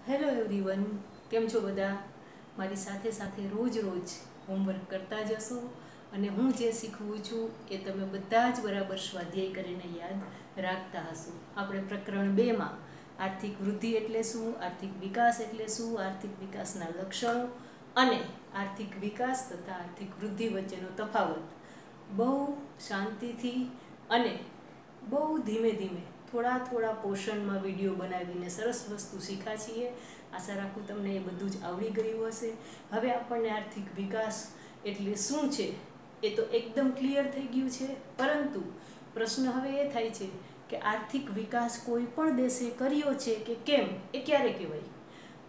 Hello everyone, કેમ છો બધા? મારી સાથે સાથે રોજ હોમવર્ક કરતા જશો અને હું જે શીખવું છું એ તમે બધા જ બરાબર સ્વાધ્યાય કરીને યાદ રાખતા હશો. આપણે પ્રકરણ 2માં આર્થિક વૃદ્ધિ એટલે શું, આર્થિક વિકાસ એટલે શું, આર્થિક વિકાસના લક્ષણો અને આર્થિક વિકાસ તથા આર્થિક વૃદ્ધિ વચ્ચેનો તફાવત બહુ શાંતિથી અને બહુ ધીમે ધીમે થોડા પોર્શનમાં વિડીયો બનાવીને સરસ વસ્તુ શીખ્યા છીએ. આશા રાખું તમને એ બધું જ આવડી ગયું હશે. હવે આપણને આર્થિક વિકાસ એટલે શું છે એ તો એકદમ ક્લિયર થઈ ગયું છે, પરંતુ પ્રશ્ન હવે એ થાય છે કે આર્થિક વિકાસ કોઈ પણ દેશે કર્યો છે કે કેમ, એ ક્યારે કહેવાય?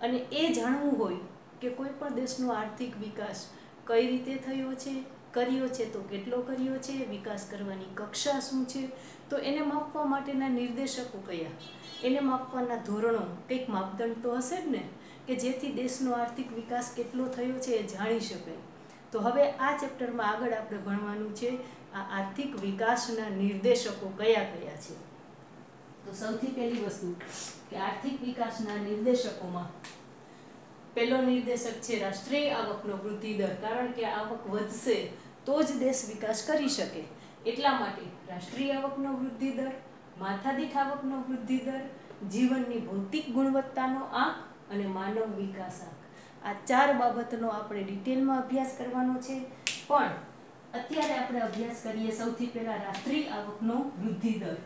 અને એ જાણવું હોય કે કોઈ પણ દેશનો આર્થિક વિકાસ કઈ રીતે થયો છે, કર્યો છે તો કેટલો કર્યો છે, વિકાસ કરવાની કક્ષા શું છે, તો એને માપવા માટેના નિર્દેશકો કયા, એને માપવાના ધોરણો, કંઈક માપદંડ તો હશે જ ને કે જેથી દેશનો આર્થિક વિકાસ કેટલો થયો છે એ જાણી શકાય. તો હવે આ ચેપ્ટરમાં આગળ આપણે ભણવાનું છે આ આર્થિક વિકાસના નિર્દેશકો કયા કયા છે. તો સૌથી પહેલી વસ્તુ કે આર્થિક વિકાસના નિર્દેશકોમાં પહેલો નિર્દેશક છે રાષ્ટ્રીય આવકનો વૃદ્ધિ દર. કારણ કે આવક વધશે તો જ દેશ વિકાસ કરી શકે, એટલા માટે રાષ્ટ્રીય આવકનો વૃદ્ધિ દર, માથાદીઠ આવકનો વૃદ્ધિ દર, જીવનની ભૌતિક ગુણવત્તાનો આંક અને માનવ વિકાસ આંક, આ 4 બાબતનો આપણે ડિટેલમાં અભ્યાસ કરવાનો છે. પણ અત્યારે આપણે અભ્યાસ કરીએ સૌથી પહેલા રાષ્ટ્રીય આવકનો વૃદ્ધિ દર.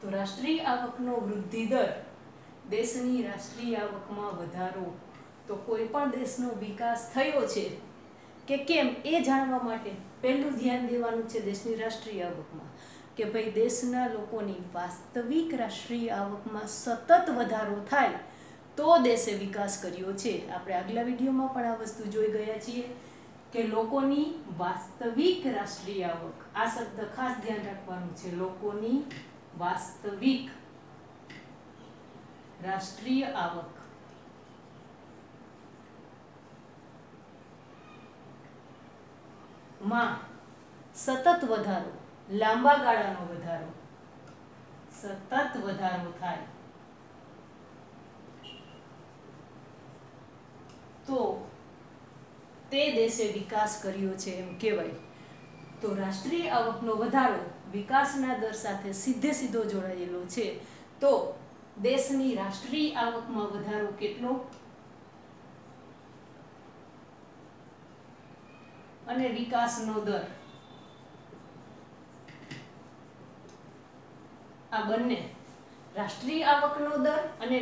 તો રાષ્ટ્રીય આવકનો વૃદ્ધિ દર, દેશની રાષ્ટ્રીય આવકમાં વધારો. તો કોઈ પણ દેશનો વિકાસ થયો છે કે કેમ એ જાણવા માટે પહેલું ધ્યાન દેવાનું છે દેશની રાષ્ટ્રીય આવકમાં, કે ભાઈ દેશના લોકોની વાસ્તવિક રાષ્ટ્રીય આવકમાં સતત વધારો થાય તો દેશે વિકાસ કર્યો છે. આપણે આગલા વિડીયોમાં પણ આ વસ્તુ જોઈ ગયા છીએ કે લોકોની વાસ્તવિક રાષ્ટ્રીય આવક, આ શબ્દ ખાસ ધ્યાન રાખવાનું છે, લોકોની વાસ્તવિક રાષ્ટ્રીય આવક માં સતત વધારો, લાંબા ગાળાનો વધારો, સતત વધારો થાય તો તે દેશે વિકાસ કર્યો છે એમ કહેવાય. તો રાષ્ટ્રીય આવકનો વધારો વિકાસના દર સાથે સીધો જોડાયેલો છે. તો દેશની રાષ્ટ્રીય આવકમાં વધારો કેટલો અને વિકાસનો દર, આ બંને રાષ્ટ્રીય આવકનો દર અને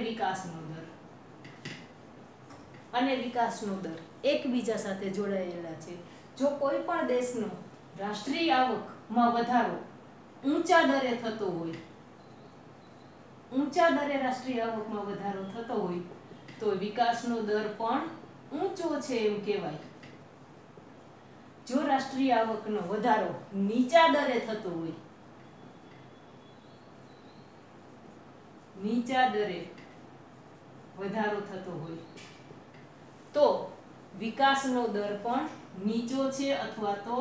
વિકાસનો દર એકબીજા સાથે જોડાયેલા છે. જો કોઈ પણ દેશનો રાષ્ટ્રીય આવકમાં વધારો ઊંચા દરે થતો હોય, ઊંચા દરે રાષ્ટ્રીય આવકમાં વધારો થતો હોય તો વિકાસનો દર પણ ઊંચો છે એમ કહેવાય. જો રાષ્ટ્રીય આવકનો વધારો નીચા દરે થતો હોય, નીચા દરે વધારો થતો હોય તો વિકાસનો દર પણ નીચો છે અથવા તો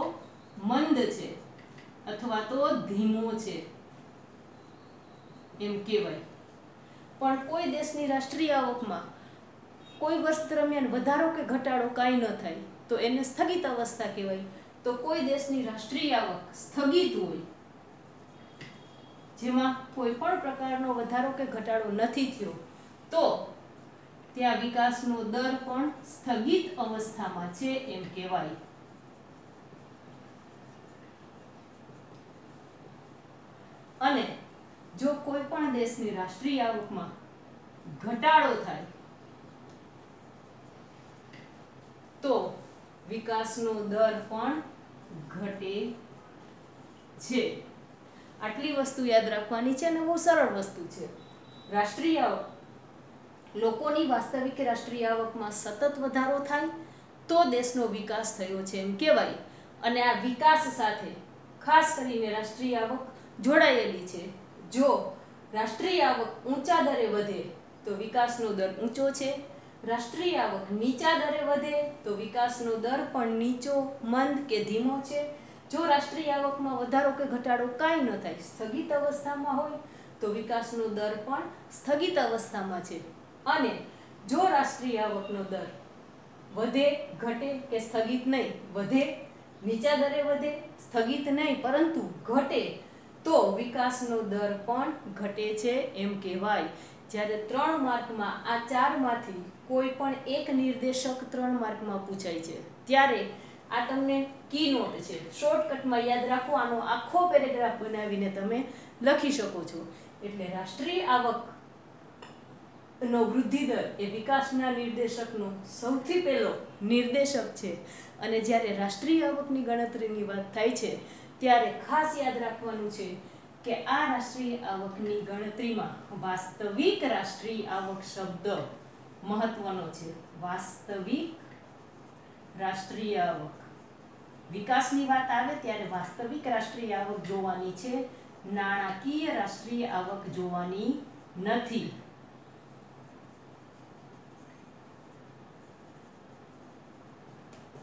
મંદ છે અથવા તો ધીમો છે એમ કહેવાય. પણ કોઈ દેશની રાષ્ટ્રીય આવકમાં કોઈ વર્ષ દરમિયાન વધારો કે ઘટાડો કાંઈ ન થાય તો એને સ્થગિત અવસ્થા કહેવાય. તો કોઈ દેશની રાષ્ટ્રીય આવક સ્થગિત હોય, જેમાં કોઈ પણ પ્રકારનો વધારો કે ઘટાડો નથી થયો, તો ત્યાં વિકાસનો દર પણ સ્થગિત અવસ્થામાં છે એમ કહેવાય. અને જો કોઈ પણ દેશની રાષ્ટ્રીય આવકમાં ઘટાડો થાય તો વિકાસનો દર પણ ઘટે છે. આટલી વસ્તુ યાદ રાખવાની છે અને બહુ સરળ વસ્તુ છે. રાષ્ટ્રીય આવક, લોકોની વાસ્તવિક રાષ્ટ્રીય આવકમાં સતત વધારો થાય તો દેશનો વિકાસ થયો છે એમ કહેવાય. અને આ વિકાસ સાથે ખાસ કરીને રાષ્ટ્રીય આવક જોડાયેલી છે. જો રાષ્ટ્રીય આવક ઊંચા દરે વધે તો વિકાસનો દર ઊંચો છે, રાષ્ટ્રીય આવક નીચા દરે વધે તો વિકાસનો દર પણ નીચો, મંદ કે ધીમો છે. જો રાષ્ટ્રીય આવકમાં વધારો કે ઘટાડો કાંઈ ન થાય, સ્થગિત અવસ્થામાં હોય તો વિકાસનો દર પણ સ્થગિત અવસ્થામાં છે. અને જો રાષ્ટ્રીય આવકનો દર વધે, ઘટે કે સ્થગિત નહીં, વધે નીચા દરે વધે, સ્થગિત નહીં પરંતુ ઘટે તો વિકાસનો દર પણ ઘટે છે એમ કહેવાય. જ્યારે 3 માર્કમાં આ 4માંથી કોઈ પણ એક નિર્દેશક 3 માર્કમાં પૂછાય છે ત્યારે આ તમને કી નોટ છે, શોર્ટકટમાં યાદ રાખો. આનો આખો પેરેગ્રાફ બનાવીને તમે લખી શકો છો. એટલે રાષ્ટ્રીય આવકનો વૃદ્ધિ દર એ વિકાસના નિર્દેશકનો સૌથી પહેલો નિર્દેશક છે. અને જ્યારે રાષ્ટ્રીય આવકની ગણતરીની વાત થાય છે ત્યારે ખાસ યાદ રાખવાનું છે કે આ રાષ્ટ્રીય આવકની ગણતરીમાં વાસ્તવિક રાષ્ટ્રીય આવક શબ્દ મહત્વનો છે. વાસ્તવિક રાષ્ટ્રીય આવક, વિકાસની વાત આવે ત્યારે વાસ્તવિક રાષ્ટ્રીય આવક જોવાની છે, નાણાકીય રાષ્ટ્રીય આવક જોવાની નથી.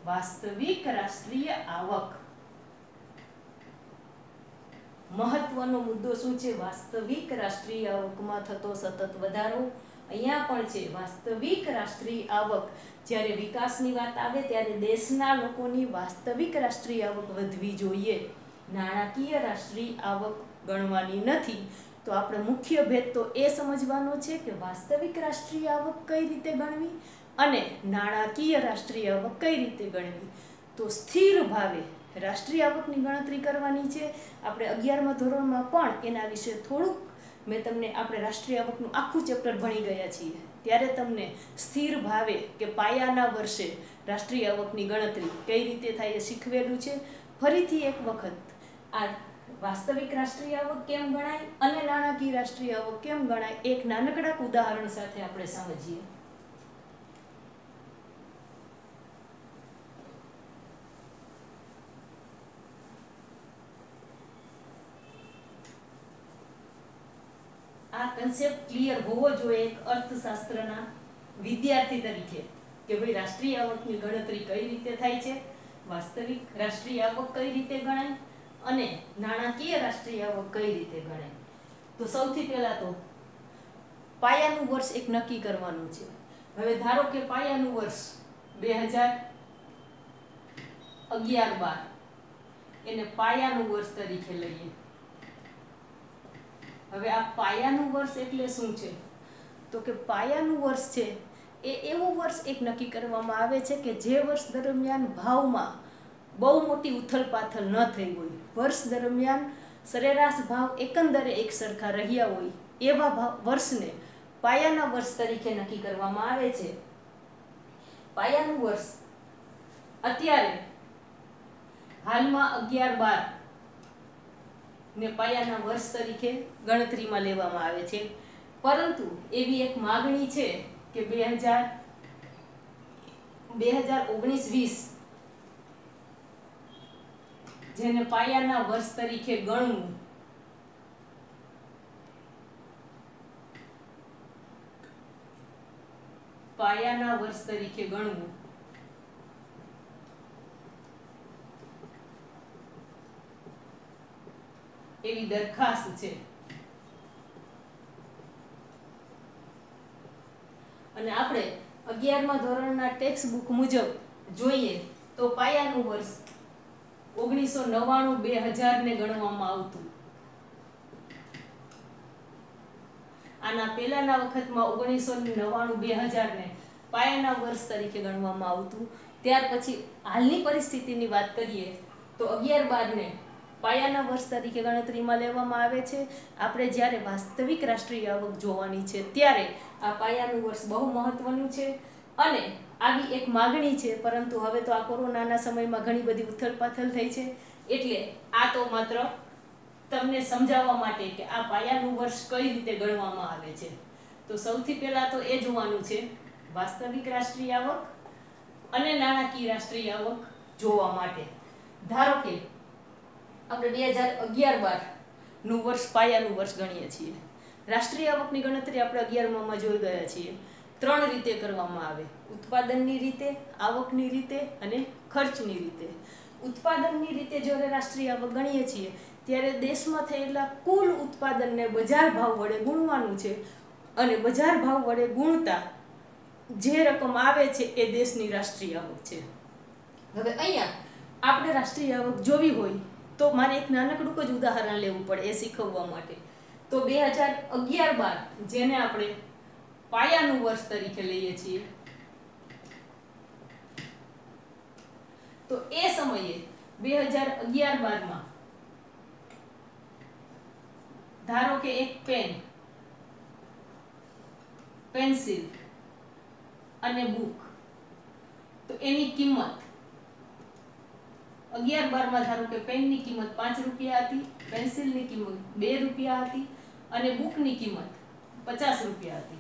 વાસ્તવિક રાષ્ટ્રીય આવક મહત્વનો મુદ્દો શું છે? વાસ્તવિક રાષ્ટ્રીય આવકમાં થતો સતત વધારો. અહીંયા પણ છે વાસ્તવિક રાષ્ટ્રીય આવક. જ્યારે વિકાસની વાત આવે ત્યારે દેશના લોકોની વાસ્તવિક રાષ્ટ્રીય આવક વધવી જોઈએ, નાણાકીય રાષ્ટ્રીય આવક ગણવાની નથી. તો આપણે મુખ્ય ભેદ તો એ સમજવાનો છે કે વાસ્તવિક રાષ્ટ્રીય આવક કઈ રીતે ગણવી અને નાણાકીય રાષ્ટ્રીય આવક કઈ રીતે ગણવી. તો સ્થિર ભાવે રાષ્ટ્રીય આવકની ગણતરી કરવાની છે. આપણે 11મા ધોરણમાં પણ એના વિશે થોડુંક મેં તમને, આપણે રાષ્ટ્રીય આવકનું આખું ચેપ્ટર ભણી ગયા છીએ ત્યારે તમને સ્થિર ભાવે કે પાયાના વર્ષે રાષ્ટ્રીય આવકની ગણતરી કઈ રીતે થાય એ શીખવેલું છે. ફરીથી એક વખત આ વાસ્તવિક રાષ્ટ્રીય આવક કેમ ગણાય અને નાણાકીય રાષ્ટ્રીય આવક કેમ ગણાય એક નાનકડા ઉદાહરણ સાથે આપણે સમજીએ. આ કન્સેપ્ટ ક્લિયર હોવો જોઈએ એક અર્થશાસ્ત્રના વિદ્યાર્થી તરીકે કે ભાઈ રાષ્ટ્રીય આવકની ગણતરી કઈ રીતે થાય છે, વાસ્તવિક રાષ્ટ્રીય આવક કઈ રીતે ગણાય અને નાણાકીય રાષ્ટ્રીય આવક કઈ રીતે ગણાય. તો સૌથી પહેલા તો પાયાનું વર્ષ એક નક્કી કરવાનું છે. હવે ધારો કે પાયાનું વર્ષ 2011-12 એને પાયાનું વર્ષ તરીકે લઈએ. હવે આ પાયાનું વર્ષ એટલે શું છે? તો કે પાયાનું વર્ષ છે એ એવું વર્ષ એક નક્કી કરવામાં આવે છે કે જે વર્ષ દરમિયાન ભાવમાં બહુ મોટી ઉથલપાથલ ન થઈ હોય, વર્ષ દરમિયાન સરેરાશ ભાવ એકંદરે એક સરખા રહ્યા હોય એવા વર્ષને પાયાના વર્ષ તરીકે નક્કી કરવામાં આવે છે. પાયાનું વર્ષ અત્યારે હાલમાં 11-12 ને પાયાના વર્ષ તરીકે ગણતરીમાં લેવામાં આવે છે. પરંતુ એવી એક માગણી છે કે 2019-20 જેને પાયાના વર્ષ તરીકે ગણવું, પાયાના વર્ષ તરીકે ગણવું એવી દરખાસ્ત છે. અને આપણે 11મા ધોરણના ટેક્સ્ટ બુક મુજબ જોઈએ તો પાયાનું વર્ષ 1999-2000 ને ગણવામાં આવતું. આના પહેલાના વખતમાં 1999-2000 ને પાયાના વર્ષ તરીકે ગણવામાં આવતું. ત્યાર પછી હાલની પરિસ્થિતિની વાત કરીએ તો 11-12 ને પાયાના વર્ષ તરીકે ગણતરીમાં લેવામાં આવે છે. આપણે જ્યારે વાસ્તવિક રાષ્ટ્રીય આવક જોવાની છે ત્યારે આ પાયાનું વર્ષ બહુ મહત્વનું છે અને આવી એક માગણી છે. પરંતુ હવે તો આ કોરોનાના સમયમાં ઘણી બધી ઉથલપાથલ થઈ છે એટલે આ તો માત્ર તમને સમજાવવા માટે કે આ પાયાનું વર્ષ કઈ રીતે ગણવામાં આવે છે. તો સૌથી પહેલા તો એ જોવાનું છે વાસ્તવિક રાષ્ટ્રીય આવક અને નાણાકીય રાષ્ટ્રીય આવક જોવા માટે. ધારો કે આપણે 2011-12 નું વર્ષ પાયાનું વર્ષ ગણીએ છીએ. રાષ્ટ્રીય આવકની ગણતરી આપણે 11માં જોઈ ગયા છીએ. 3 રીતે કરવામાં આવે: ઉત્પાદનની રીતે, આવકની રીતે અને ખર્ચની રીતે. ઉત્પાદનની રીતે જ્યારે રાષ્ટ્રીય આવક ગણીએ છીએ ત્યારે દેશમાં થયેલા કુલ ઉત્પાદનને બજાર ભાવ વડે ગુણવાનું છે અને બજાર ભાવ વડે ગુણતા જે રકમ આવે છે એ દેશની રાષ્ટ્રીય આવક છે. હવે અહીંયા આપણે રાષ્ટ્રીય આવક જોવી હોય તો મારે એક નાનકડું જ ઉદાહરણ લેવું પડે એ શીખવવા માટે. તો 2011-12 જેને આપણે પાયાનું વર્ષ તરીકે લઈએ છીએ, તો એ સમયે 2011-12માં ધારો કે એક પેન, પેન્સિલ અને બુક, તો એની કિંમત 11-12માં ધારો કે પેનની કિંમત 5 રૂપિયા હતી, પેન્સિલની કિંમત 2 રૂપિયા હતી અને બુકની કિંમત 50 રૂપિયા હતી.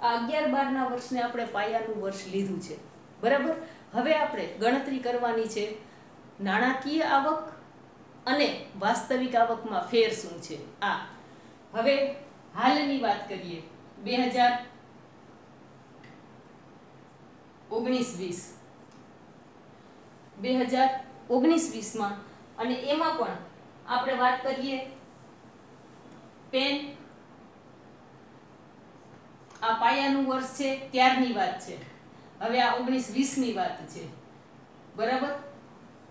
આ 11-12ના વર્ષને આપણે પાયાનું વર્ષ લીધું છે, બરાબર. હવે આપણે ગણતરી કરવાની છે નાણાકીય આવક અને વાસ્તવિક આવકમાં ફેર શું છે. આ હવે હાલની વાત કરીએ 2019-20માં, અને એમાં પણ આપણે વાત કરીએ પેન, આ પાયાનું વર્ષ છે ત્યારની વાત છે. હવે આ 19-20ની વાત છે, બરાબર.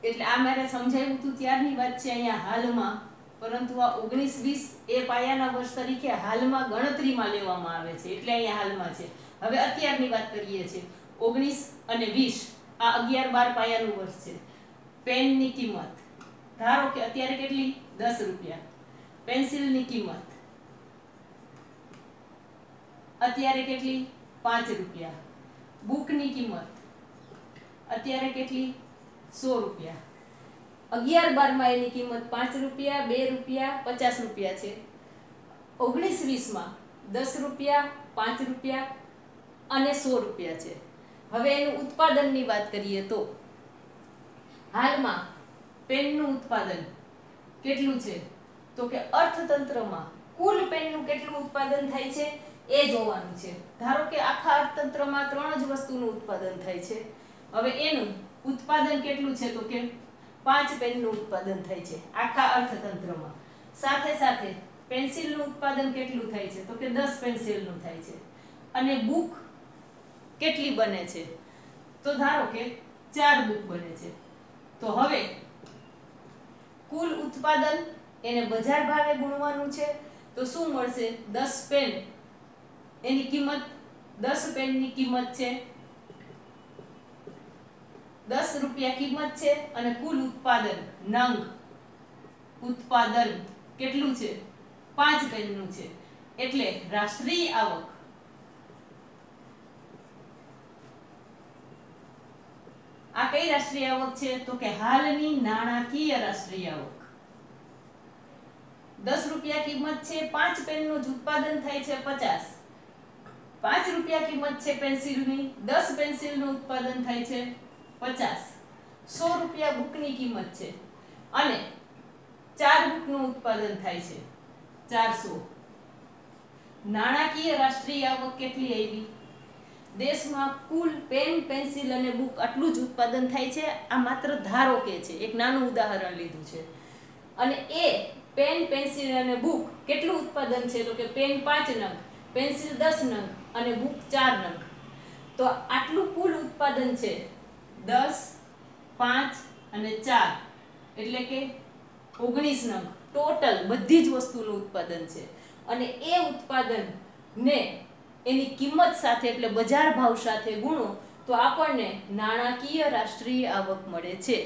એટલે આ મારે સમજાવ્યું હતું ત્યારની વાત છે અહીંયા હાલમાં, પરંતુ આ 19-20 એ પાયાના વર્ષ તરીકે હાલમાં ગણતરીમાં લેવામાં આવે છે, એટલે અહીંયા હાલમાં છે. હવે અત્યારની વાત કરીએ છીએ 19 અને 20, આ 11-12 પાયાનું વર્ષ છે. પેનની કિંમત ધારો કે અત્યારે કેટલી, 10 રૂપિયા. પેન્સિલની કિંમત અત્યારે કેટલી, 5 રૂપિયા. બુકની કિંમત અત્યારે કેટલી, 100 રૂપિયા. 11-12માં એની કિંમત 5 રૂપિયા, 2 રૂપિયા, 50 રૂપિયા છે. 19-20માં 10 રૂપિયા, 5 રૂપિયા અને 100 રૂપિયા છે. હવે એનું ઉત્પાદનની વાત કરીએ તો હાલમાં પેનનું ઉત્પાદન કેટલું છે, તો કે અર્થતંત્રમાં કુલ પેનનું કેટલું ઉત્પાદન થાય છે એ જોવાનું છે. ધારો કે આખા અર્થતંત્રમાં 3 જ વસ્તુનું ઉત્પાદન થાય છે. હવે એનું ઉત્પાદન કેટલું છે, તો કે 5 પેનનું ઉત્પાદન થાય છે આખા અર્થતંત્રમાં. સાથે સાથે પેન્સિલનું ઉત્પાદન કેટલું થાય છે, તો કે 10 પેન્સિલનું થાય છે. અને બુક કેટલી બને છે, તો ધારો કે 4 બુક બને છે. તો હવે કુલ ઉત્પાદન એને બજાર ભાવે ગુણવાનું છે. તો શું મળશે, 10 પેન એની કિંમત, 10 પેનની કિંમત છે 10 રૂપિયા કિંમત છે, અને કુલ ઉત્પાદન નંગ ઉત્પાદન કેટલું છે, 5 પેનનું છે. એટલે રાષ્ટ્રીય આવક આ કઈ રાષ્ટ્રીય આવક છે, તો કે હાલની નાણાકીય રાષ્ટ્રીય આવક. 10 રૂપિયા કિંમત છે, 5 પેનનું જ ઉત્પાદન થાય છે 50. 5 રૂપિયા કિંમત છે પેન્સિલની, 10 પેન્સિલનું ઉત્પાદન થાય છે 50. 100 રૂપિયા બુકની કિંમત છે અને 4 બુકનું ઉત્પાદન થાય છે 400. નાણાકીય રાષ્ટ્રીય આવક કેટલી આવી, દેશમાં કુલ પેન, પેન્સિલ અને બુક આટલું જ ઉત્પાદન થાય છે. આ માત્ર ધારો કે છે, એક નાનું ઉદાહરણ લીધું છે. અને એ પેન, પેન્સિલ અને બુક કેટલું ઉત્પાદન છે, તો કે પેન 5 નંગ, પેન્સિલ 10 નંગ અને બુક 4 નંગ. તો આટલું કુલ ઉત્પાદન છે 10, 5 અને 4 એટલે કે 19 નંગ ટોટલ બધી જ વસ્તુનું ઉત્પાદન છે. અને એ ઉત્પાદનને એની કિંમત સાથે એટલે બજાર ભાવ સાથે ગુણો તો આપણને નાણાકીય રાષ્ટ્રીય આવક મળે છે.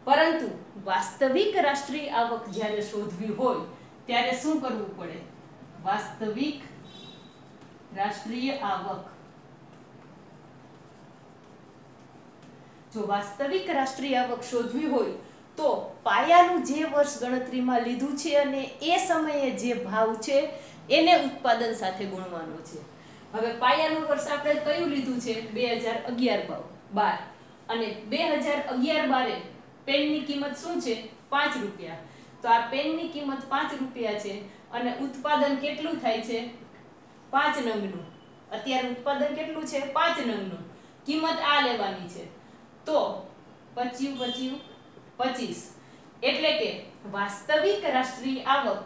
પરંતુ વાસ્તવિક રાષ્ટ્રીય આવક જ્યારે શોધવી હોય ત્યારે શું કરવું પડે, વાસ્તવિક રાષ્ટ્રીય આવક. જો વાસ્તવિક રાષ્ટ્રીય આવક શોધવી હોય તો પાયાનું જે વર્ષ ગણતરીમાં લીધું છે અને એ સમયે જે ભાવ છે એને ઉત્પાદન સાથે ગુણવાનો છે. હવે પાયાનું વર્ષ આપણે કયું લીધું છે, 2011-12, અને 2011-12 પેનની કિંમત શું છે, 5 રૂપિયા. તો આ પેનની કિંમત 5 રૂપિયા છે અને ઉત્પાદન કેટલું થાય છે, 5 નંગનું. અત્યારે ઉત્પાદન કેટલું છે, 5 નંગનું. કિંમત આ લેવાની છે. તો 25 એટલે કે વાસ્તવિક રાષ્ટ્રીય આવક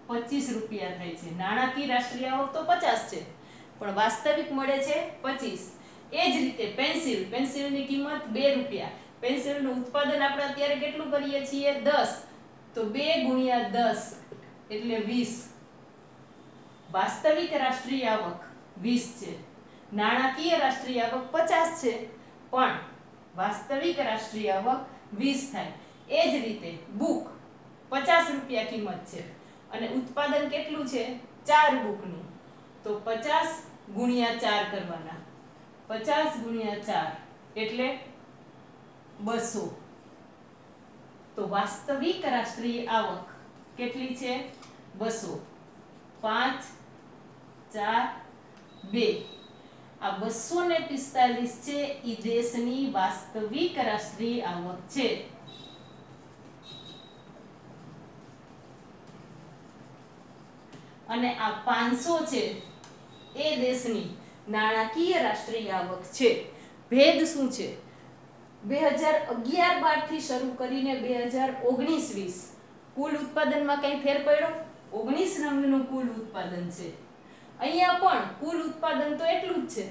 25 રૂપિયા થાય છે. નાણાકીય રાષ્ટ્રીય આવક તો 50 છે પણ વાસ્તવિક મળે છે 25. એ જ રીતે પેન્સિલની કિંમત 2 રૂપિયા. પેન્સિલનું ઉત્પાદન આપણે અત્યારે કેટલું કરીએ છીએ? 10. તો 2 ગુણ્યા 10 એટલે 20. વાસ્તવિક રાષ્ટ્રીય આવક 20 છે. નાણાકીય રાષ્ટ્રીય આવક 50 છે, પણ વાસ્તવિક રાષ્ટ્રીય આવક 20 થાય. એ જ રીતે બુક 50 રૂપિયા કિંમત છે અને ઉત્પાદન કેટલું છે? 4 બુકનું. તો 50 ગુણ્યા 4 કરવાના. 50 ગુણ્યા 4 એટલે 200. તો વાસ્તવિક રાષ્ટ્રીય આવક કેટલી છે? 200. 5 4 2. આ 245 છે એ દેશની વાસ્તવિક રાષ્ટ્રીય આવક છે. અને આ 500 છે એ દેશની નાણાકીય રાષ્ટ્રીય આવક છે. ભેદ શું છે? 2011-12 થી શરૂ કરીને 2019-20 કુલ ઉત્પાદનમાં કઈ ફેર પડ્યો? 19 રંગનું કુલ ઉત્પાદન છે. અહીંયા પણ કુલ ઉત્પાદન તો એટલું જ છે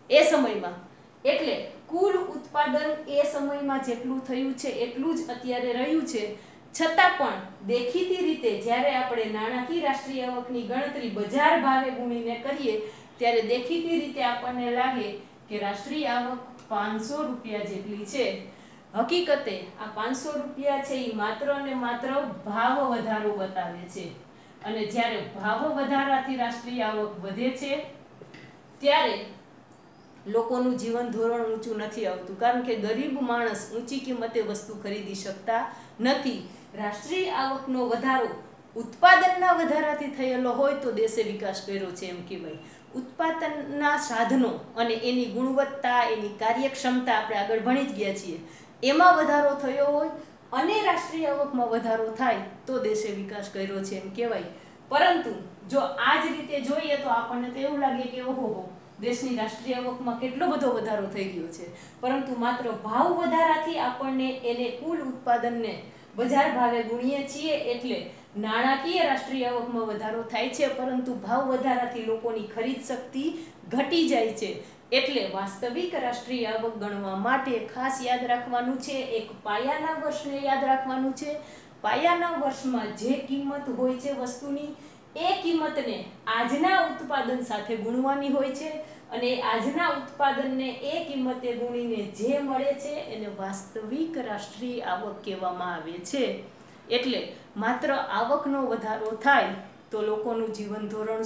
એ સમયમાં. એટલે કુલ ઉત્પાદન એ સમયમાં જેટલું થયું છે એટલું જ અત્યારે રહ્યું છે. છતાં પણ દેખીતી રીતે જ્યારે આપણે નાણાકીય રાષ્ટ્રીય આવકની ગણતરી બજાર ભાવે ગુણીને કરીએ ત્યારે દેખીતી રીતે આપણને લાગે કે રાષ્ટ્રીય આવક 500 રૂપિયા જેટલી છે. હકીકતે આ 500 રૂપિયા છે એ માત્ર ને માત્ર ભાવ વધારો બતાવે છે. અને જ્યારે ભાવ વધારાથી રાષ્ટ્રીય આવક વધે છે ત્યારે લોકોનું જીવન ધોરણ ઊંચું નથી આવતું, કારણ કે ગરીબ માણસ ઊંચી કિંમતે વસ્તુ ખરીદી શકતા નથી. રાષ્ટ્રીય આવકનો વધારો ઉત્પાદનના વધારાથી થયેલો હોય તો દેશે વિકાસ કર્યો છે એમ કહેવાય. ઉત્પાદનના સાધનો અને એની ગુણવત્તા, એની કાર્યક્ષમતા આપણે આગળ ભણી જ ગયા છીએ, એમાં વધારો થયો હોય અને રાષ્ટ્રીય આવકમાં વધારો થાય તો દેશે વિકાસ કર્યો છે એમ કહેવાય. પરંતુ જો આ જ રીતે જોઈએ તો આપણને તો એવું લાગે કે ઓહો, દેશની રાષ્ટ્રીય આવકમાં કેટલો બધો વધારો થઈ ગયો છે. પરંતુ માત્ર ભાવ વધારાથી આપણને એને કુલ ઉત્પાદનને બજાર ભાવે ગુણીએ છીએ એટલે નાણાકીય રાષ્ટ્રીય આવકમાં વધારો થાય છે, પરંતુ ભાવ વધારાથી લોકોની ખરીદ શક્તિ ઘટી જાય છે. એટલે વાસ્તવિક રાષ્ટ્રીય આવક ગણવા માટે ખાસ યાદ રાખવાનું છે, એક પાયાના વર્ષને યાદ રાખવાનું છે. પાયાના વર્ષમાં જે કિંમત હોય છે વસ્તુની, એ કિંમતને આજના ઉત્પાદન સાથે ગુણવાની હોય છે અને આજના ઉત્પાદનને એ કિંમતે ગુણીને જે મળે છે એને વાસ્તવિક રાષ્ટ્રીય આવક કહેવામાં આવે છે. એટલે માત્ર આવકનો વધારો થાય તો લોકોનું જીવન ધોરણ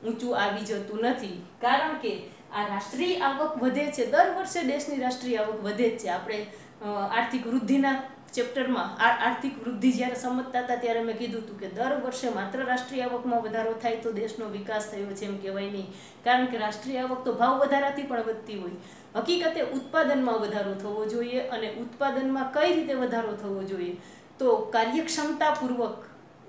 ઊંચું આવી જતું નથી, કારણ કે આ રાષ્ટ્રીય આવક વધે છે. દર વર્ષે દેશની રાષ્ટ્રીય આવક વધે જ છે. આપણે આર્થિક વૃદ્ધિના ચેપ્ટરમાં આર્થિક વૃદ્ધિ જ્યારે સમજતા હતા ત્યારે મેં કીધું હતું કે દર વર્ષે માત્ર રાષ્ટ્રીય આવકમાં વધારો થાય તો દેશનો વિકાસ થયો છે એમ કહેવાય નહીં, કારણ કે રાષ્ટ્રીય આવક તો ભાવ વધારાથી પણ વધતી હોય. હકીકતે ઉત્પાદનમાં વધારો થવો જોઈએ, અને ઉત્પાદનમાં કઈ રીતે વધારો થવો જોઈએ? તો કાર્યક્ષમતાપૂર્વક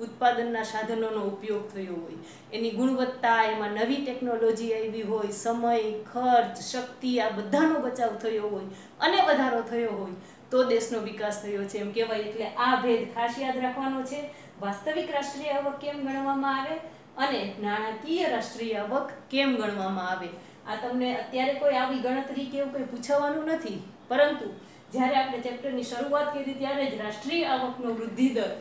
ઉત્પાદનના સાધનોનો ઉપયોગ થયો હોય, એની ગુણવત્તા, એમાં નવી ટેકનોલોજી આવી હોય, સમય, ખર્ચ, શક્તિ આ બધાનો બચાવ થયો હોય અને વધારો થયો હોય તો દેશનો વિકાસ થયો છે એમ કહેવાય. એટલે આ ભેદ ખાસ યાદ રાખવાનો છે. વાસ્તવિક રાષ્ટ્રીય આવક કેમ ગણવામાં આવે અને નાણાકીય રાષ્ટ્રીય આવક કેમ ગણવામાં આવે. આ તમને અત્યારે કોઈ આવી ગણતરી કે એવું કંઈ પૂછવાનું નથી, પરંતુ જ્યારે આપણે ચેપ્ટરની શરૂઆત કરી ત્યારે જ રાષ્ટ્રીય આવકનો વૃદ્ધિ દર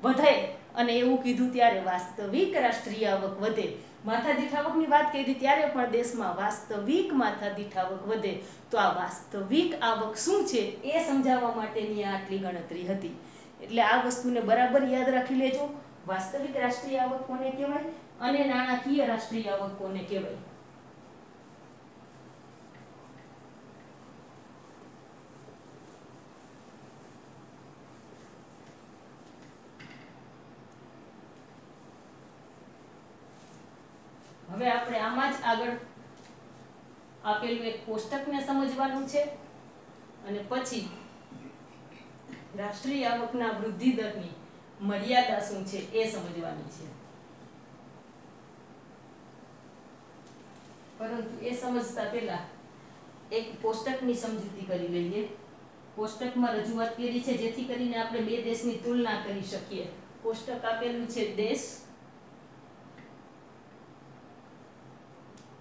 વધે અને એવું કીધું ત્યારે વાસ્તવિક રાષ્ટ્રીય આવક વધે. માથાદીઠ આવકની વાત કરી ત્યારે પણ દેશમાં વાસ્તવિક માથાદીઠ આવક વધે. તો આ વાસ્તવિક આવક શું છે એ સમજાવવા માટેની આટલી ગણતરી હતી. એટલે આ વસ્તુને બરાબર યાદ રાખી લેજો. વાસ્તવિક રાષ્ટ્રીય આવક કોને કહેવાય અને નાણાકીય રાષ્ટ્રીય આવક કોને કહેવાય. હવે આપણે આમાં જ આગળ આપેલું એક કોષ્ટકને સમજવાનું છે અને પછી રાષ્ટ્રીય આવકના વૃદ્ધિ દરની મર્યાદા શું છે એ સમજવાની છે. પરંતુ એ સમજતા પહેલા એક કોષ્ટકની સમજૂતી કરી લઈએ. કોષ્ટકમાં રજૂઆત કરી છે જેથી કરીને આપણે બે દેશની તુલના કરી શકીએ. કોષ્ટક આપેલું છે દેશ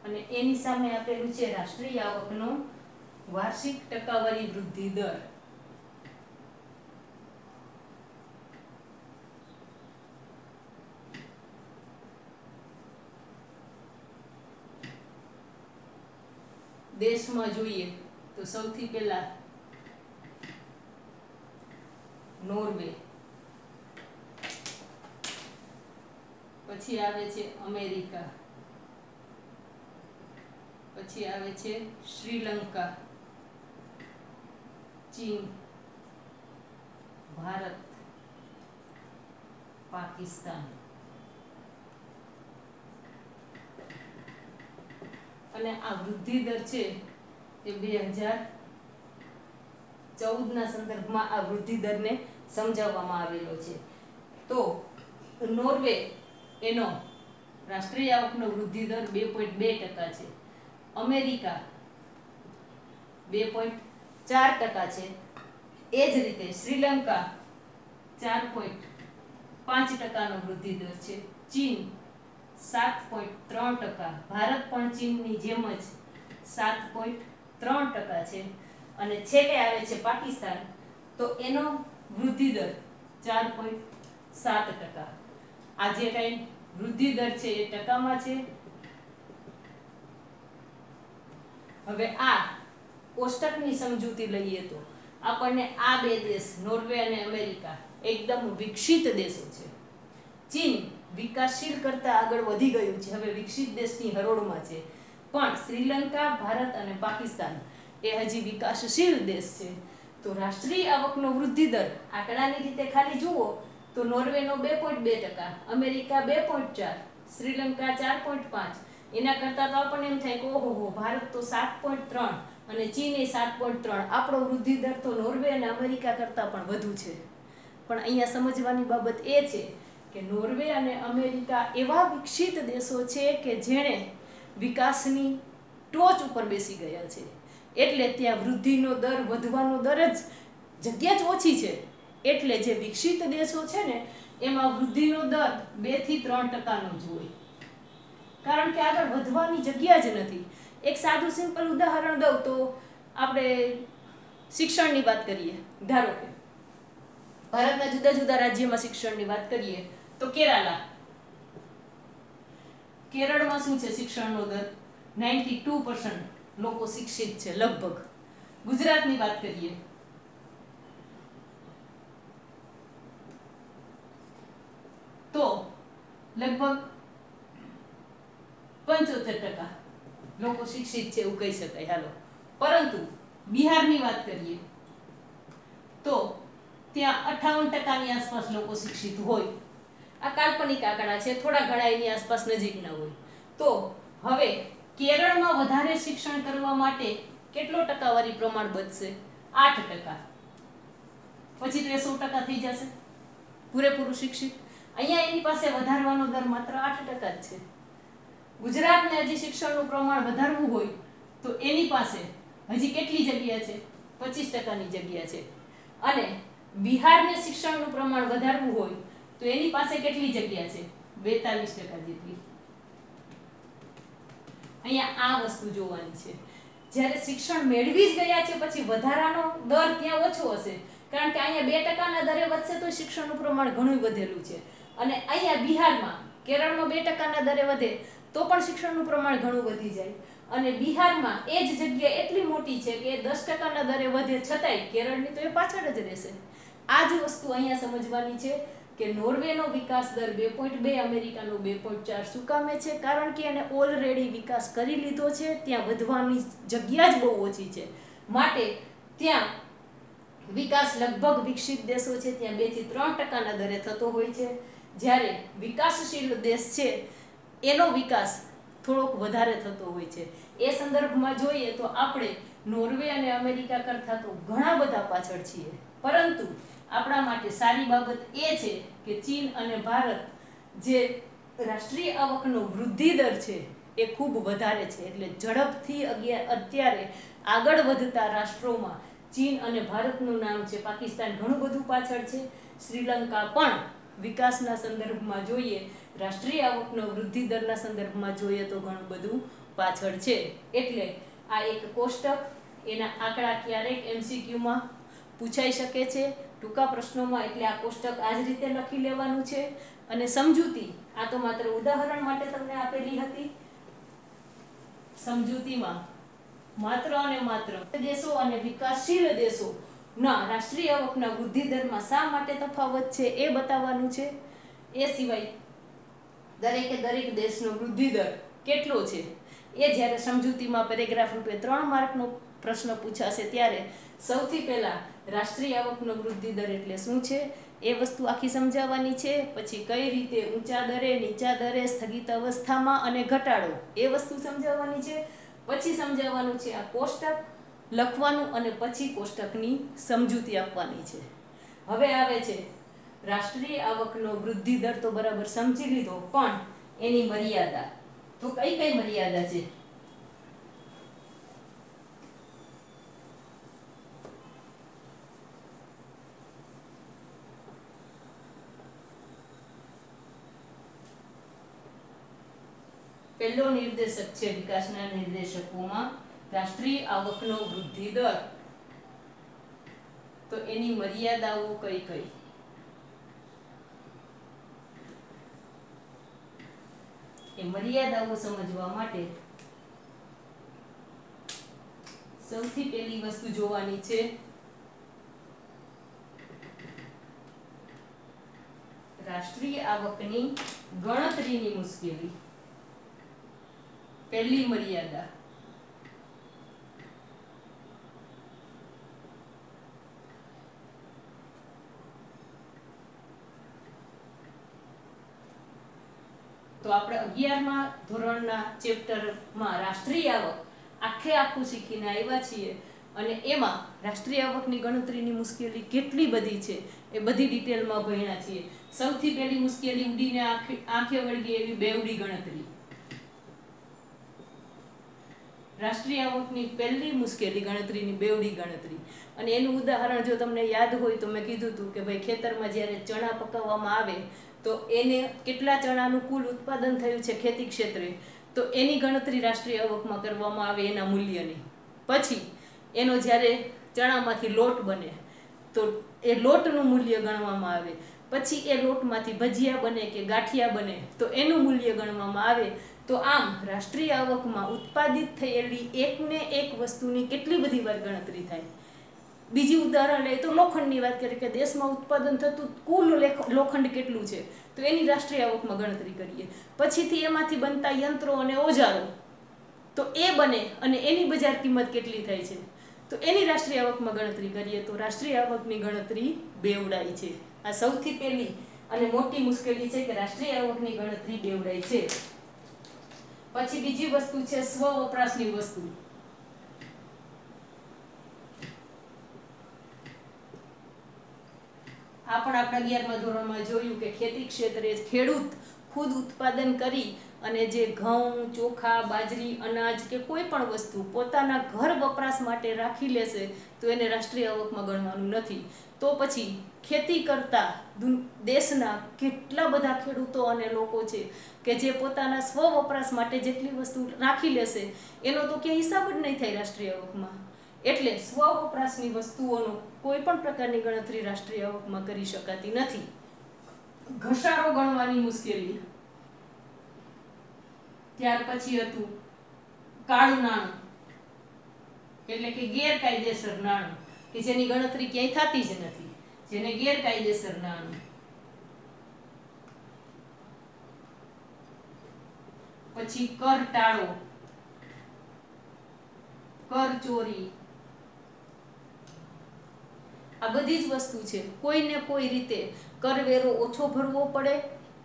અને એની સામે આપેલું છે રાષ્ટ્રીય આવકનો વાર્ષિક ટકાવારી વૃદ્ધિ દર. દેશમાં જોઈએ તો સૌથી પહેલા નોર્વે, પછી આવે છે અમેરિકા, પછી આવે છે શ્રીલંકા, ચીન, ભારત, પાકિસ્તાન. અને આ વૃદ્ધિ દર છે એ 2014ના સંદર્ભમાં આ વૃદ્ધિ દરને સમજાવવામાં આવેલો છે. તો નોર્વે એનો રાષ્ટ્રીય આવકનો વૃદ્ધિ દર 2.2% છે. અમેરિકા 2.4% છે. એ જ રીતે શ્રીલંકા 4.5%નો વૃદ્ધિ દર છે. ચીન 7.3%, ભારત પણ ચીનની જેમ જ 7.3% છે. અને છેલ્લે આવે છે પાકિસ્તાન, તો એનો વૃદ્ધિ દર 4.7%. આ જે કઈ વૃદ્ધિ દર છે એ ટકામાં છે. હવે આ કોષ્ટકની સમજૂતી લઈએ તો આપણને આ બે દેશ નોર્વે અને અમેરિકા એકદમ વિકસિત દેશો છે. ચીન વિકાસશીલ કરતા આગળ વધી ગયું છે, હવે વિકસિત દેશની હરોળમાં છે. પણ શ્રીલંકા, ભારત અને પાકિસ્તાન એ હજી વિકાસશીલ દેશ છે. તો રાષ્ટ્રીય આવકનો વૃદ્ધિ દર આંકડાની રીતે ખાલી જુઓ તો નોર્વેનો 2.2%, અમેરિકા 2.4%, શ્રીલંકા 4.5%. એના કરતાં તો આપણને એમ થાય કે ઓહો ભારત તો 7.3 અને ચીન એ 7.3. આપણો વૃદ્ધિ દર તો નોર્વે અને અમેરિકા કરતાં પણ વધુ છે. પણ અહીંયા સમજવાની બાબત એ છે કે નોર્વે અને અમેરિકા એવા વિકસિત દેશો છે કે જેણે વિકાસની ટોચ ઉપર બેસી ગયા છે. એટલે ત્યાં વૃદ્ધિનો દર, વધવાનો દર જ જગ્યા જ ઓછી છે. એટલે જે વિકસિત દેશો છે ને એમાં વૃદ્ધિનો દર 2 થી 3%નો જ હોય, કારણ કે આગળ વધવાની જગ્યા જ નથી. એક સાદું સિમ્પલ ઉદાહરણ દઉં તો આપણે શિક્ષણની વાત કરીએ. ધારો કે ભારતના જુદા જુદા રાજ્યમાં શિક્ષણની વાત કરીએ તો કેરળમાં શું છે શિક્ષણનો દર? 92% લોકો શિક્ષિત છે લગભગ. ગુજરાતની વાત કરીએ તો લગભગ 75% લોકો શિક્ષિત છે એવું કહી શકાય. હાલો, પરંતુ બિહારની વાત કરીએ તો ત્યાં 58%ની આસપાસ લોકો શિક્ષિત હોય. આ કાલ્પનિક આંકડા છે, થોડા ઘણા એની આસપાસ નજીકના હોય. તો હવે કેરળમાં વધારે શિક્ષણ કરવા માટે કેટલો ટકાવારી પ્રમાણ વધશે? 8%. પછી તો એ 100% થઈ જશે પૂરેપૂરું શિક્ષિત. અહીંયા એની પાસે વધારવાનો દર માત્ર 8% જ છે. ગુજરાતને હજી શિક્ષણનું પ્રમાણ વધારવું હોય તો એની પાસે હજી કેટલી જગ્યા છે? 25%ની જગ્યા છે. અને બિહારને શિક્ષણનું પ્રમાણ વધારવું હોય તો એની પાસે કેટલી જગ્યા છે? 42% જેટલી. અહીંયા આ વસ્તુ જોવાની છે. જ્યારે શિક્ષણ મેળવી જ ગયા છે પછી વધારાનો દર ત્યાં ઓછો હશે, કારણ કે અહીંયા 2%ના દરે વધશે તો શિક્ષણનું પ્રમાણ ઘણું વધેલું છે. અને અહીંયા બિહારમાં, કેરળમાં 2%ના દરે વધે તો પણ શિક્ષણનું પ્રમાણ ઘણું વધી જાય. અને બિહારમાં એ જ જગ્યા એટલી મોટી છે કે 10%ના દરે વધે છતાંય કેરળની તો એ પાછળ જ રહેશે. આ જ વસ્તુ અહીંયા સમજવાની છે કે નોર્વેનો વિકાસ દર 2.2, અમેરિકાનો 2.4 શું કામે છે? કારણ કે એને ઓલરેડી વિકાસ કરી લીધો છે. ત્યાં વધવાની જગ્યા જ બહુ ઓછી છે. માટે ત્યાં વિકાસ લગભગ વિકસિત દેશો છે ત્યાં 2 થી 3%ના દરે થતો હોય છે. જ્યારે વિકાસશીલ દેશ છે એનો વિકાસ થોડોક વધારે થતો હોય છે. એ સંદર્ભમાં જોઈએ તો આપણે નોર્વે અને અમેરિકા કરતાં તો ઘણા બધા પાછળ છીએ. પરંતુ આપણા માટે સારી બાબત એ છે કે ચીન અને ભારત જે રાષ્ટ્રીય આવકનો વૃદ્ધિ દર છે એ ખૂબ વધારે છે. એટલે ઝડપથી અત્યારે આગળ વધતા રાષ્ટ્રોમાં ચીન અને ભારતનું નામ છે. પાકિસ્તાન ઘણું બધું પાછળ છે. શ્રીલંકા પણ વિકાસના સંદર્ભમાં જોઈએ, રાષ્ટ્રીય આવકનો વૃદ્ધિ દરના સંદર્ભમાં જોઈએ તો ઘણું બધું પાછળ છે. એટલે આ એક કોષ્ટક, એના આંકડા ક્યારેક MCQ માં પૂછાઈ શકે છે ટૂંકા પ્રશ્નોમાં. એટલે આ કોષ્ટક આ જ રીતે લખી લેવાનું છે. અને સમજૂતી આ તો માત્ર ઉદાહરણ માટે તમને આપેલી હતી. સમજૂતીમાં માત્ર અને માત્ર દેશો અને વિકાસશીલ દેશોના રાષ્ટ્રીય આવકના વૃદ્ધિ દરમાં શા માટે તફાવત છે એ બતાવવાનું છે. એ સિવાય દરેકે દરેક દેશનો વૃદ્ધિ દર કેટલો છે એ જ્યારે સમજૂતીમાં પેરેગ્રાફ રૂપે 3 માર્કનો પ્રશ્ન પૂછાશે ત્યારે સૌથી પહેલા રાષ્ટ્રીય આવકનો વૃદ્ધિ દર એટલે શું છે એ વસ્તુ આખી સમજાવવાની છે. પછી કઈ રીતે ઊંચા દરે, નીચા દરે, સ્થગિત અવસ્થામાં અને ઘટાડો એ વસ્તુ સમજાવવાની છે. પછી સમજાવવાનું છે આ કોષ્ટક લખવાનું અને પછી કોષ્ટકની સમજૂતી આપવાની છે. હવે આવે છે રાષ્ટ્રીય આવકનો વૃદ્ધિ દર તો બરાબર સમજી લીધો, પણ એની મર્યાદા. તો કઈ કઈ મર્યાદા છે? પહેલો નિર્દેશક છે વિકાસના નિર્દેશકોમાં રાષ્ટ્રીય આવકનો વૃદ્ધિ દર. તો એની મર્યાદાઓ કઈ કઈ? એ મર્યાદાઓ સમજવા માટે સૌથી પહેલી વસ્તુ જોવાની છે રાષ્ટ્રીય આવકની ગણતરીની મુશ્કેલી. પહેલી મર્યાદા તો આપણે 11મા ધોરણના ચેપ્ટરમાં રાષ્ટ્રીય આવક આખું શીખીને આવ્યા છીએ. અને એમાં રાષ્ટ્રીય આવકની ગણતરીની મુશ્કેલી કેટલી બધી છે એ બધી ડિટેલમાં ભણ્યા છીએ. સૌથી પહેલી મુશ્કેલી ઉડીને આંખે વળગી એવી બેવડી ગણતરી. રાષ્ટ્રીય આવકની પહેલી મુશ્કેલી ગણતરીની બેવડી ગણતરી. અને એનું ઉદાહરણ જો તમને યાદ હોય તો મેં કીધું હતું કે ભાઈ ખેતરમાં જ્યારે ચણા પકવવામાં આવે તો એને કેટલા ચણાનું કુલ ઉત્પાદન થયું છે ખેતી ક્ષેત્રે, તો એની ગણતરી રાષ્ટ્રીય આવકમાં કરવામાં આવે એના મૂલ્યની. પછી એનો જ્યારે ચણામાંથી લોટ બને તો એ લોટનું મૂલ્ય ગણવામાં આવે. પછી એ લોટમાંથી ભજીયા બને કે ગાંઠિયા બને તો એનું મૂલ્ય ગણવામાં આવે. તો આમ રાષ્ટ્રીય આવકમાં ઉત્પાદિત થયેલી એકને એક વસ્તુની કેટલી બધી વાર ગણતરી થાય. બીજી ઉદાહરણ લઈએ તો લોખંડની વાત કરીએ કે દેશમાં ઉત્પાદન થતું કુલ લોખંડ કેટલું છે તો એની રાષ્ટ્રીય આવકમાં ગણતરી કરીએ. પછીથી એમાંથી બનતા યંત્રો અને ઓજારો તો એ બને અને એની બજાર કિંમત કેટલી થાય છે તો એની રાષ્ટ્રીય આવકમાં ગણતરી કરીએ. તો રાષ્ટ્રીય આવકની ગણતરી બેવડાઈ છે. આ સૌથી પહેલી અને મોટી મુશ્કેલી છે કે રાષ્ટ્રીય આવકની ગણતરી બેવડાઈ છે. પછી બીજી વસ્તુ છે સ્વ વપરાશની વસ્તુ. આ પણ આપણે 11મા ધોરણમાં જોયું કે ખેતી ક્ષેત્રે ખેડૂત ખુદ ઉત્પાદન કરી અને જે ઘઉં, ચોખા, બાજરી, અનાજ કે કોઈ પણ વસ્તુ પોતાના ઘર વપરાશ માટે રાખી લેશે તો એને રાષ્ટ્રીય આવકમાં ગણવાનું નથી. તો પછી ખેતી કરતા દેશના કેટલા બધા ખેડૂતો અને લોકો છે કે જે પોતાના સ્વ વપરાશ માટે જેટલી વસ્તુ રાખી લેશે એનો તો ક્યાંય હિસાબ જ નહીં થાય રાષ્ટ્રીય આવકમાં. એટલે સ્વ વપરાશની વસ્તુઓનો કોઈ પણ પ્રકારની ગણતરી રાષ્ટ્રીય આવકમાં કરી શકાતી નથી. ઘસારો ગણવાની મુશ્કેલી. ત્યાર પછી હતું કાળું નાણું એટલે કે ગેરકાયદેસર નાણું કે જેની ગણતરી ક્યાંય થતી જ નથી, જેને ગેરકાયદેસર નાણું. પછી કર ટાળો, કર ચોરી, આ બધી જ વસ્તુ છે. કોઈને કોઈ રીતે કરવેરો ઓછો ભરવો પડે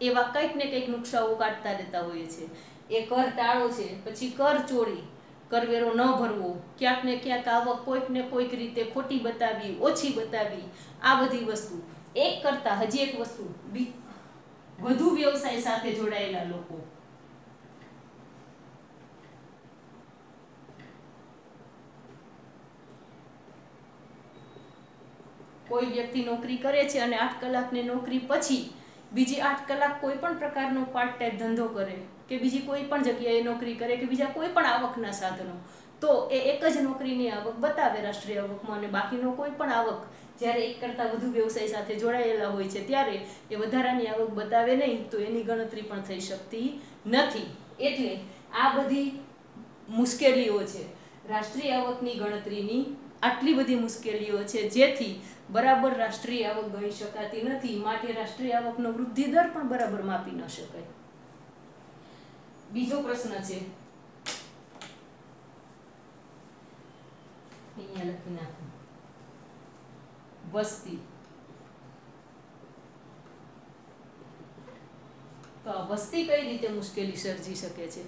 એવા કંઈક ને કંઈક નુકસાઓ કાઢતા રહેતા હોય છે. એ કર ટાળો છે. પછી કર ચોરી, કરવેરો ન ભરવો, ક્યાંક ને ક્યાંક આવક કોઈક ને કોઈક રીતે ખોટી બતાવી, ઓછી બતાવી, આ બધી વસ્તુ. એક કરતા હજી એક વસ્તુ, વધુ વ્યવસાય સાથે જોડાયેલા લોકો. કોઈ વ્યક્તિ નોકરી કરે છે અને 8 કલાકની નોકરી પછી બીજી 8 કલાક કોઈ પણ પ્રકારનો પાર્ટ ટાઈમ ધંધો કરે કે બીજી કોઈ પણ જગ્યાએ નોકરી કરે કે બીજા કોઈ પણ આવકના સાધનો, તો એ એક જ નોકરીની આવક બતાવે રાષ્ટ્રીય આવકમાં, અને બાકીનો કોઈ પણ આવક જ્યારે એક કરતાં વધુ વ્યવસાય સાથે જોડાયેલા હોય છે ત્યારે એ વધારાની આવક બતાવે નહીં, તો એની ગણતરી પણ થઈ શકતી નથી. એટલે આ બધી મુશ્કેલીઓ છે રાષ્ટ્રીય આવકની ગણતરીની, આટલી બધી મુશ્કેલીઓ છે જેથી બરાબર રાષ્ટ્રીય આવક ગણી શકાતી નથી. માટે રાષ્ટ્રીય આવકનો વૃદ્ધિ દર પણ બરાબર માપી ન શકાય. બીજો પ્રશ્ન છે, અહીંયા લખી નાખો, વસ્તી. તો આ વસ્તી કઈ રીતે મુશ્કેલી સર્જી શકે છે?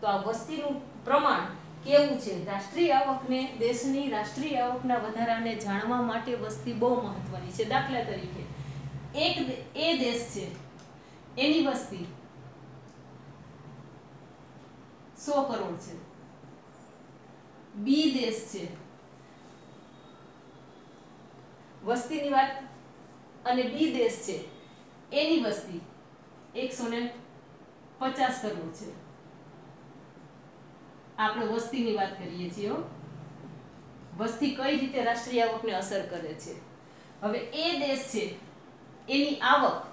તો આ વસ્તીનું પ્રમાણ કેવું છે? રાષ્ટ્રીય આવકને, દેશની રાષ્ટ્રીય આવકના વધારાને જાણવા માટે વસ્તી બહુ મહત્વની છે. દાખલા તરીકે એ દેશ છે, એની વસ્તી 100 કરોડ છે. બી દેશ છે, વસ્તીની વાત, અને બી દેશ છે એની વસ્તી 150 કરોડ છે. આપણે વસ્તીની વાત કરીએ છીએ. વસ્તી કઈ રીતે રાષ્ટ્રીય આવકને અસર કરે છે? હવે એ દેશ છે એની આવક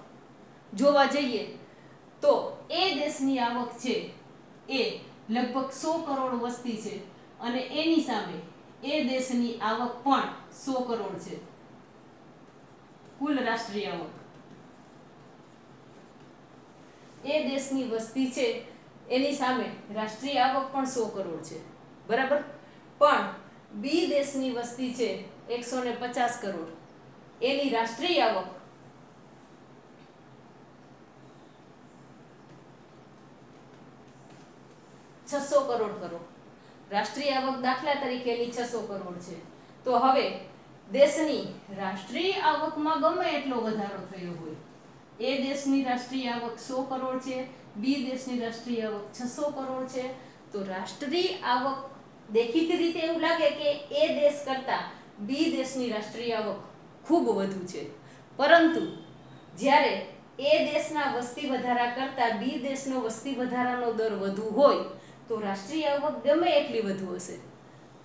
જોવા જઈએ તો એ દેશની આવક છે એ લગભગ 100 કરોડ વસ્તી છે, અને એની સામે એ દેશની આવક પણ 100 કરોડ છે. કુલ રાષ્ટ્રીય આવક, એ દેશની વસ્તી છે એની સામે રાષ્ટ્રીય આવક પણ 100 કરોડ છે, બરાબર. પણ બી દેશની વસ્તી છે 150 કરોડ, એની રાષ્ટ્રીય આવક 600 કરોડ કરો. રાષ્ટ્રીય આવક દાખલા તરીકે એની 600 કરોડ છે. તો હવે દેશની રાષ્ટ્રીય આવકમાં ગમે એટલો વધારો થયો હોય, એ દેશની રાષ્ટ્રીય આવક 100 કરોડ છે, બી દેશની રાષ્ટ્રીય આવક 600 કરોડ છે, તો રાષ્ટ્રીય આવક દેખીતી રીતે એવું લાગે કે એ દેશ કરતા બી દેશની રાષ્ટ્રીય આવક ખૂબ વધુ છે. પરંતુ જ્યારે એ દેશના વસ્તી વધારા કરતા બી દેશનો વસ્તી વધારાનો દર વધુ હોય તો રાષ્ટ્રીય આવક ગમે એટલી વધુ હશે,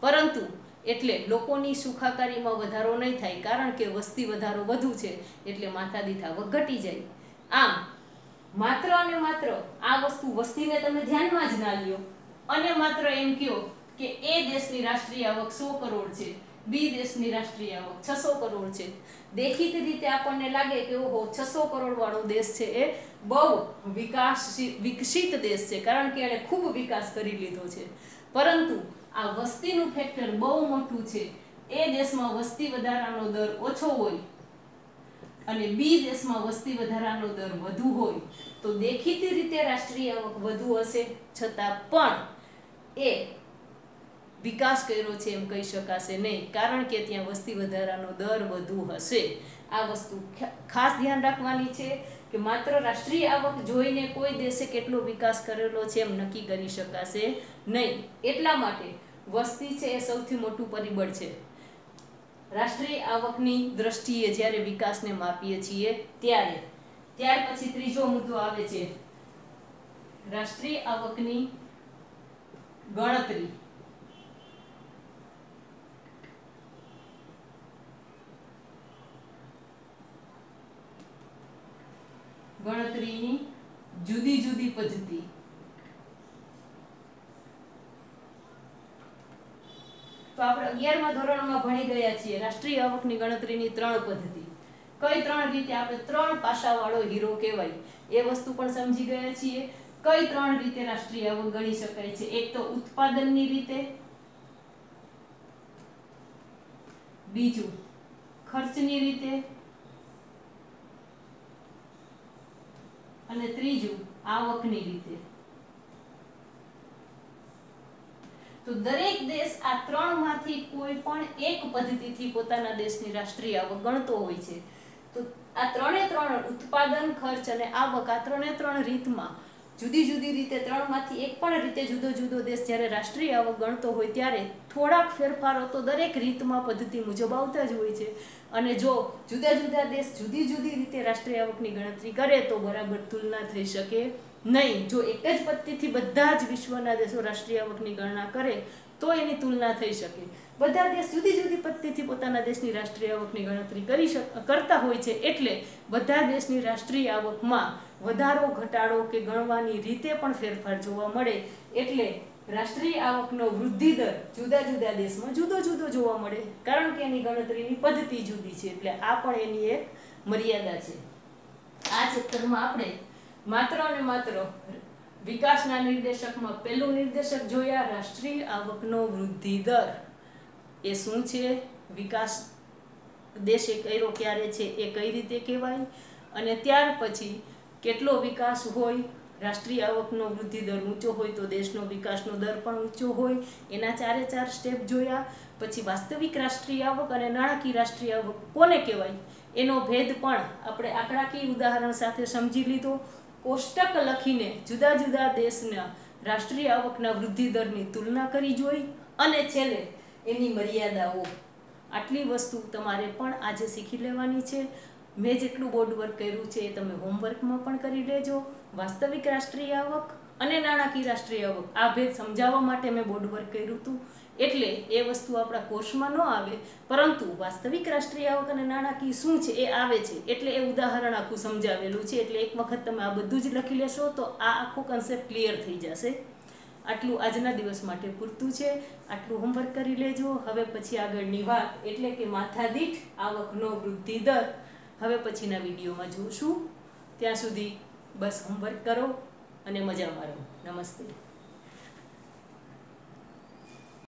પરંતુ એટલે લોકોની સુખાકારીમાં વધારો નહીં થાય, કારણ કે વસ્તી વધારો વધુ છે એટલે માથાદીઠ આવક ઘટી જાય. આમ માત્ર અને માત્ર આ વસ્તુ વસ્તીને તમે ધ્યાનમાં જ ના લ્યો અને માત્ર એમ કહો કે એ દેશની રાષ્ટ્રીય આવક 100 કરોડ છે, બી દેશની રાષ્ટ્રીય આવક 600 કરોડ છે. દેખીતી રીતે આપણને લાગે કે ઓહો 600 કરોડ વાળો દેશ છે એ બહુ વિકસિત દેશ છે, કારણ કે એણે ખૂબ વિકાસ કરી લીધો છે. પરંતુ આ વસ્તીનું ફેક્ટર બહુ મોટું છે. એ દેશમાં વસ્તી વધારાનો દર ઓછો હોય અને બી દેશમાં વસ્તી વધારાનો દર વધુ હોય તો દેખીતી રીતે રાષ્ટ્રીય આવક વધુ હશે, છતાં પણ એ વિકાસ કર્યો છે એમ કહી શકાશે નહીં, કારણ કે ત્યાં વસ્તી વધારાનો દર વધુ હશે. આ વસ્તુ ખાસ ધ્યાન રાખવાની છે કે માત્ર રાષ્ટ્રીય આવક જોઈને કોઈ દેશે કેટલો વિકાસ કરેલો છે એમ નક્કી કરી શકાશે નહીં. એટલા માટે વસ્તી છે એ સૌથી મોટું પરિબળ છે રાષ્ટ્રીય આવકની દ્રષ્ટિએ જ્યારે વિકાસને માપીએ છીએ ત્યારે. ત્યાર પછી ત્રીજો મુદ્દો આવે છે રાષ્ટ્રીય આવકની ગણતરી. ગણતરીની જુદી જુદી પદ્ધતિ. તો આપણે 11મા ધોરણમાં ભણી ગયા છીએ રાષ્ટ્રીય આવકની ગણતરીની 3 પદ્ધતિ. કઈ 3 રીતે આપણે 3 પાસાવાળો હીરો કહેવાય એ વસ્તુ પણ સમજી ગયા છીએ. કઈ 3 રીતે રાષ્ટ્રીય આવક ગણી શકાય છે? એક તો ઉત્પાદનની રીતે, બીજું ખર્ચની રીતે, અને ત્રીજું આવકની રીતે. તો દરેક દેશ આ 3 માંથી કોઈ પણ એક પદ્ધતિથી પોતાના દેશની રાષ્ટ્રીય આવક ગણતો હોય છે. તો આ 3 ઉત્પાદન, ખર્ચ અને આવક, આ 3 રીતમાં જુદી જુદી રીતે 3 માંથી એક પણ રીતે જુદો જુદો દેશ જ્યારે રાષ્ટ્રીય આવક ગણતો હોય ત્યારે થોડાક ફેરફારો તો દરેક રીતમાં પદ્ધતિ મુજબ આવતા જ હોય છે. અને જો જુદા જુદા દેશ જુદી જુદી રીતે રાષ્ટ્રીય આવકની ગણતરી કરે તો બરાબર તુલના થઈ શકે નહીં. જો એક જ પદ્ધતિથી બધા જ વિશ્વના દેશો રાષ્ટ્રીય આવકની ગણના કરે તો એની તુલના થઈ શકે. બધા દેશ જુદી જુદી પદ્ધતિથી પોતાના દેશની રાષ્ટ્રીય આવકની ગણતરી કરતા હોય છે, એટલે બધા દેશની રાષ્ટ્રીય આવકમાં વધારો ઘટાડો કે ગણવાની રીતે પણ ફેરફાર જોવા મળે. એટલે રાષ્ટ્રીય આવકનો વૃદ્ધિ દર જુદા જુદા દેશમાં જુદો જુદો જોવા મળે, કારણ કે એની ગણતરીની પદ્ધતિ જુદી છે. એટલે આ પણ એની એક મર્યાદા છે. આ ચેપ્ટરમાં આપણે માત્ર અને માત્ર વિકાસના નિર્દેશકમાં પહેલું નિર્દેશક જોયા, રાષ્ટ્રીય આવકનો વૃદ્ધિ દર એ શું છે, વિકાસ દેશે કર્યો ક્યારે છે, એ કઈ રીતે કહેવાય, અને ત્યાર પછી કેટલો વિકાસ હોય, રાષ્ટ્રીય આવકનો વૃદ્ધિ દર ઊંચો હોય તો દેશનો વિકાસનો દર પણ ઊંચો હોય, એના 4 સ્ટેપ જોયા. પછી વાસ્તવિક રાષ્ટ્રીય આવક અને નાણાકીય રાષ્ટ્રીય આવક કોને કહેવાય એનો ભેદ પણ આપણે આંકડાકીય ઉદાહરણ સાથે સમજી લીધો. કોષ્ટક લખીને જુદા જુદા દેશના રાષ્ટ્રીય આવકના વૃદ્ધિ દરની તુલના કરી જોઈ, અને છેલ્લે એની મર્યાદાઓ. આટલી વસ્તુ તમારે પણ આજે શીખી લેવાની છે. મેં જેટલું બોર્ડ વર્ક કર્યું છે એ તમે હોમવર્કમાં પણ કરી લેજો. વાસ્તવિક રાષ્ટ્રીય આવક અને નાણાકીય રાષ્ટ્રીય આવક આ ભેદ સમજાવવા માટે મેં બોર્ડ વર્ક કર્યું હતું, એટલે એ વસ્તુ આપણા કોર્સમાં ન આવે, પરંતુ વાસ્તવિક રાષ્ટ્રીય આવક અને નાણાકીય શું છે એ આવે છે, એટલે એ ઉદાહરણ આખું સમજાવેલું છે. એટલે એક વખત તમે આ બધું જ લખી લેશો તો આ આખો કન્સેપ્ટ ક્લિયર થઈ જશે. આટલું આજના દિવસ માટે પૂરતું છે. આટલું હોમવર્ક કરી લેજો. હવે પછી આગળની વાત એટલે કે માથાદીઠ આવકનો વૃદ્ધિ દર હવે પછીના વિડીયોમાં જોશું. ત્યાં સુધી બસ હોમવર્ક કરો અને મજા મારો. નમસ્તે.